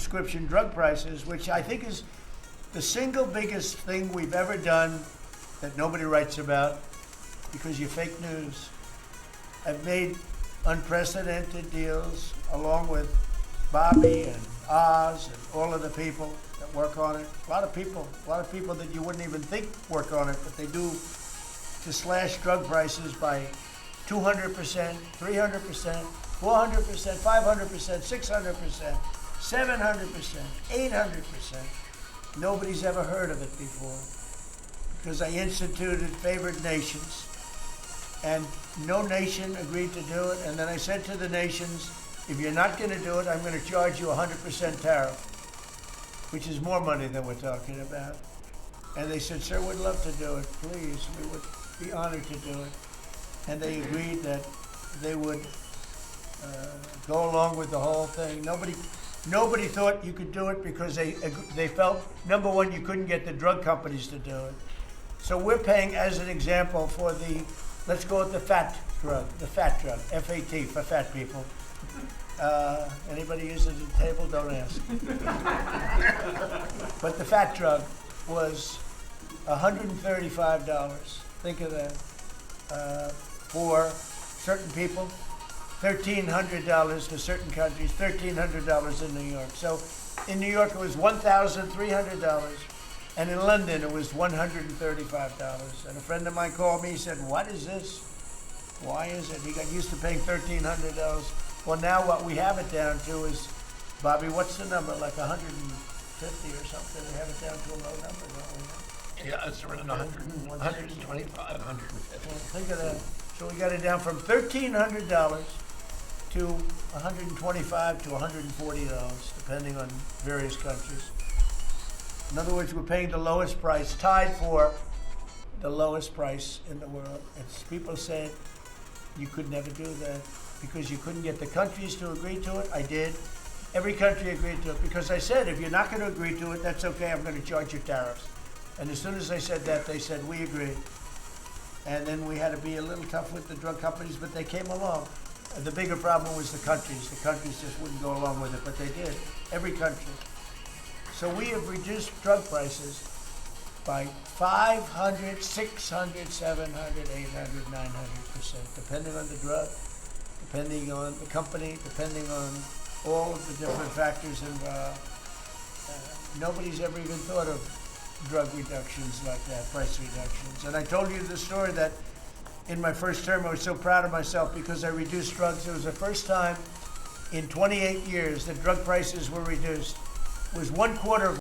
prescription drug prices, which I think is the single biggest thing we've ever done that nobody writes about because you're fake news. I've made unprecedented deals along with Bobby and Oz and all of the people that work on it. A lot of people that you wouldn't even think work on it, but they do, to slash drug prices by 200%, 300%, 400%, 500%, 600%, 700%, 800%. Nobody's ever heard of it before because I instituted favored nations and no nation agreed to do it. And then I said to the nations, if you're not going to do it, I'm going to charge you 100% tariff, which is more money than we're talking about. And they said, sir, we'd love to do it. Please, we would be honored to do it. And they agreed that they would go along with the whole thing. Nobody thought you could do it because they felt, number one, you couldn't get the drug companies to do it. So we're paying, as an example, for the, let's go with the fat drug, F-A-T, for fat people. Anybody use it at the table? Don't ask. But the fat drug was $135. Think of that. For certain people, $1,300 for certain countries, $1,300 in New York. So in New York it was $1,300, and in London it was $135. And a friend of mine called me, he said, what is this? Why is it? He got used to paying $1,300. Well, now what we have it down to is, Bobby, what's the number? Like 150 or something? We have it down to a low number, don't we? Yeah, it's around 100, 125, 150. Think of that. So we got it down from $1,300 to $125 to $140, depending on various countries. In other words, we're paying the lowest price, tied for the lowest price in the world. And people said you could never do that because you couldn't get the countries to agree to it. I did. Every country agreed to it because I said, if you're not going to agree to it, that's okay, I'm going to charge you tariffs. And as soon as I said that, they said, we agree. And then we had to be a little tough with the drug companies, but they came along. The bigger problem was the countries. The countries just wouldn't go along with it, but they did. Every country. So we have reduced drug prices by 500, 600, 700, 800, 900%, depending on the drug, depending on the company, depending on all of the different factors involved. Nobody's ever even thought of drug reductions like that, price reductions. And I told you the story that in my first term I was so proud of myself because I reduced drugs. It was the first time in 28 years that drug prices were reduced. It was 1/4 of